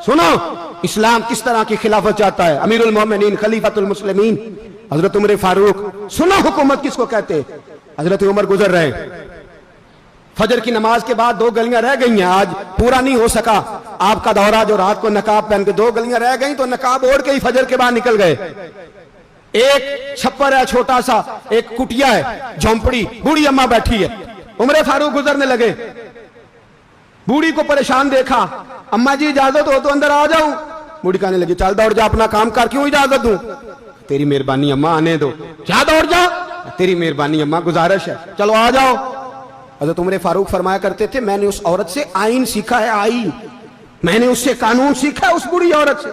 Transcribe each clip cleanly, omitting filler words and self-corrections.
سنو اسلام کس طرح کی خلافت چاہتا ہے. امیر المومنین خلیفۃ المسلمین حضرت عمر فاروق. سنو حکومت کس کو کہتے ہیں. حضرت عمر گزر رہے, فجر کی نماز کے بعد 2 گلیاں رہ گئی ہیں, آج پورا نہیں ہو سکا آپ کا دورہ جو رات کو نقاب پہن کے 2 گلیاں رہ گئیں تو نقاب اوڑھ کے ہی فجر کے بعد نکل گئے. ایک چھپر ہے چھوٹا سا, ایک کٹیا ہے, جھونپڑی, بوڑھی اماں بیٹھی ہے. عمر فاروق گزرنے لگے, بوڑھی کو پریشان دیکھا, اماں جی اجازت ہو تو اندر آ جاؤں. بوڑھی کہنے لگی چل دوڑ جا, اپنا کام کر, کیوں اجازت دوں. تیری مہربانی اماں آنے دو. کیا دوڑ جا, تیری مہربانی اماں گزارش ہے, چلو آ جاؤ. حضرت عمر فاروق فرمایا کرتے تھے میں نے اس عورت سے آئین سیکھا ہے, آئین, میں نے اس سے قانون سیکھا ہے, اس بوڑھی عورت سے.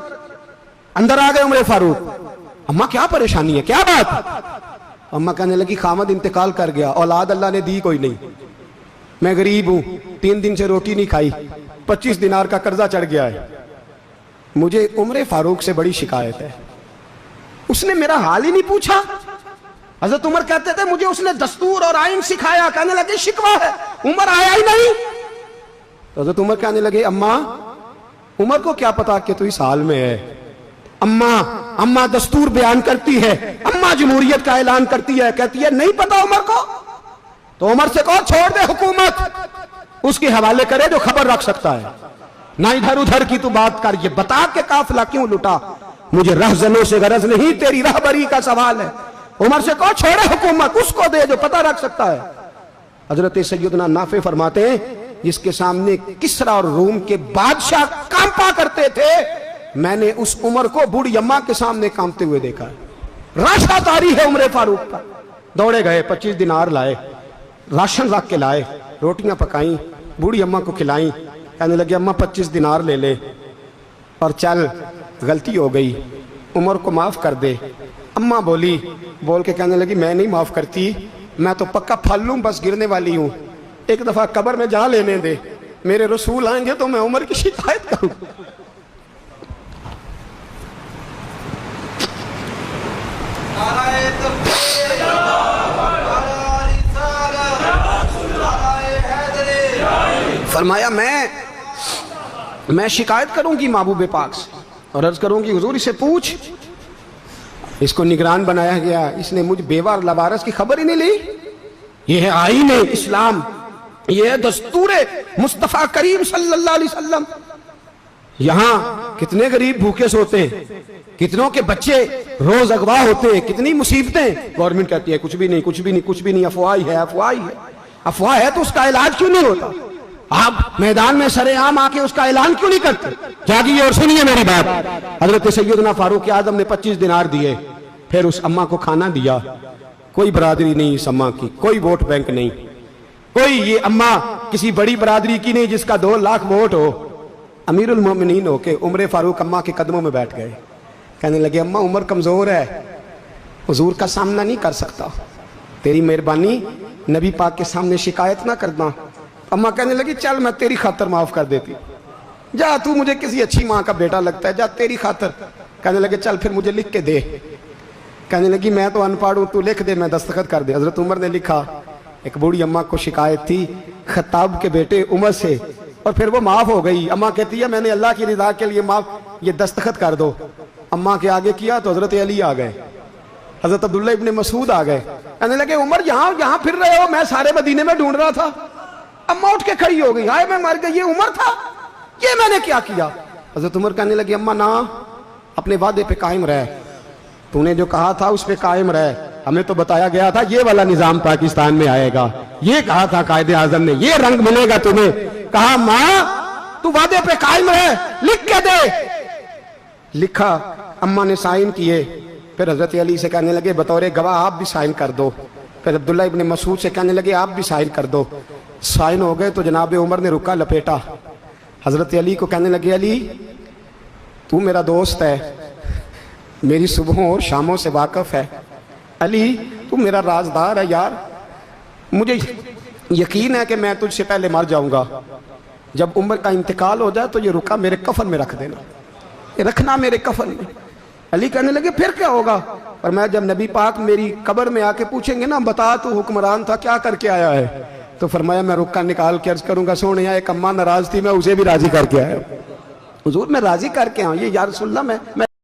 اندر آ گئے عمر فاروق, اماں کیا پریشانی ہے, کیا بات. اماں کہنے لگی خامد انتقال کر گیا, اولاد اللہ نے دی کوئی نہیں, میں غریب ہوں, 3 دن سے روٹی نہیں کھائی, 25 دینار کا قرضہ چڑھ گیا ہے, مجھے عمر فاروق سے بڑی شکایت ہے, اس نے میرا حال ہی نہیں پوچھا. حضرت عمر کہتے تھے مجھے اس نے دستور اور آئین سکھایا. کہنے لگے شکوہ ہے, عمر آیا ہی نہیں. حضرت عمر کہنے لگے اماں, عمر کو کیا پتا کہ تو اس حال میں ہے. اماں دستور بیان کرتی ہے, اماں جمہوریت کا اعلان کرتی ہے, کہتی ہے نہیں پتا عمر کو. تو عمر سے کہو چھوڑ دے حکومت, اس کے حوالے کرے جو خبر رکھ سکتا ہے, نہ ادھر ادھر کی تو بات کر. یہ بتا کہ قافلہ کیوں لٹا, مجھے رہزنوں سے غرض نہیں, تیری رہبری کا سوال ہے. عمر سے کہو چھوڑے حکومت, اس کو دے جو پتہ رکھ سکتا ہے. حضرت سیدنا نافع فرماتے ہیں جس کے سامنے کسریٰ اور روم کے بادشاہ کانپا کرتے تھے, میں نے اس عمر کو بوڑھی اماں کے سامنے کانپتے ہوئے دیکھا ہے. راشا داری ہے عمر فاروق کا. دوڑے گئے, 25 دینار لائے, راشن رکھ کے لائے, روٹیاں پکائیں, بوڑھی اماں کو کھلائیں. کہنے لگے اماں 25 دینار لے لے اور چل, غلطی ہو گئی, عمر کو معاف کر دے. اماں بول کے کہنے لگی میں نہیں معاف کرتی, میں تو پکا پھل لوں, بس گرنے والی ہوں, ایک دفعہ قبر میں جا لینے دے, میرے رسول آئیں گے تو میں عمر کی شکایت کروں. فرمایا میں شکایت کروں گی محبوب پاک سے اور عرض کروں گی حضور اسے پوچھ, اس کو نگران بنایا گیا, اس نے مجھ بیوہ اور لوارث کی خبر ہی نہیں لی. یہ ہے آئین اسلام, یہ ہے دستور مصطفیٰ کریم صلی اللہ علیہ وسلم. یہاں کتنے غریب بھوکے سوتے ہیں, کتنوں کے بچے روز اغوا ہوتے ہیں, کتنی مصیبتیں. گورنمنٹ کہتی ہے کچھ بھی نہیں, کچھ بھی نہیں, کچھ بھی نہیں, افواہ ہی ہے, افواہ ہی ہے. افواہ ہے تو اس کا علاج کیوں نہیں ہوتا؟ آپ میدان میں سرے عام آ کے اس کا اعلان کیوں نہیں کرتے؟ جاگیے اور سنیے میری بات. حضرت سیدنا فاروق اعظم نے 25 دینار دیے, پھر اس اماں کو کھانا دیا. کوئی برادری نہیں اس اماں کی, کوئی ووٹ بینک نہیں, کوئی یہ اماں کسی بڑی برادری کی نہیں جس کا 2 لاکھ ووٹ ہو. امیر المومنین ہو کے عمر فاروق اماں کے قدموں میں بیٹھ گئے. کہنے لگے اماں عمر کمزور ہے, حضور کا سامنا نہیں کر سکتا, تیری مہربانی نبی پاک کے سامنے شکایت نہ کرنا. اماں کہنے لگی چل میں تیری خاطر معاف کر دیتی, جا تو مجھے کسی اچھی ماں کا بیٹا لگتا ہے, جا تیری خاطر. کہنے لگے چل پھر مجھے لکھ کے دے. کہنے لگی میں تو ان پڑھ ہوں, تو لکھ دے, میں دستخط کر دے. حضرت عمر نے لکھا. ایک بوڑھی اماں کو شکایت تھی خطاب کے بیٹے عمر سے, اور پھر وہ معاف ہو گئی. اماں کہتی ہے میں نے اللہ کی رضا کے لیے معاف, یہ دستخط کر دو. اماں کے آگے کیا تو حضرت علی آ گئے, حضرت عبداللہ ابن مسعود آ گئے. کہنے لگے عمر یہاں پھر رہے ہو, میں سارے مدینے میں ڈھونڈ رہا تھا. اماں اٹھ کے کھڑی ہو گئی, ہائے میں مر گئی, یہ عمر تھا, یہ میں نے کیا کیا. حضرت عمر کہنے لگے اماں نا, اپنے وعدے پہ قائم رہ, تو نے جو کہا تھا اس پہ قائم رہ. ہمیں تو بتایا گیا تھا یہ والا نظام پاکستان میں آئے گا, یہ کہا تھا قائد اعظم نے, یہ رنگ ملے گا تمہیں. کہا ماں تو وعدے پہ قائم رہ, لکھ کے دے. لکھا, اماں نے سائن کیے. پھر حضرت علی سے کہنے لگے بطور گواہ آپ بھی سائن کر دو. پھر عبداللہ ابن مسعود سے کہنے لگے آپ بھی سائن کر دو. سائن ہو گئے تو جناب عمر نے رکا لپیٹا. حضرت علی کو کہنے لگے علی تو میرا دوست ہے, میری صبحوں اور شاموں سے واقف ہے, علی تو میرا رازدار ہے یار, مجھے یقین ہے کہ میں تجھ سے پہلے مر جاؤں گا. جب عمر کا انتقال ہو جائے تو یہ رکا میرے کفن میں رکھ دینا, یہ رکھنا میرے کفن میں. علی کہنے لگے پھر کیا ہوگا؟ اور میں جب نبی پاک میری قبر میں آ کے پوچھیں گے نا بتا تو حکمران تھا کیا کر کے آیا ہے, تو فرمایا میں رکا نکال کے عرض کروں گا سونے ایک اماں ناراض تھی میں اسے بھی راضی کر کے آیا. حضور میں راضی کر کے آؤں، یہ یا رسول اللہ میں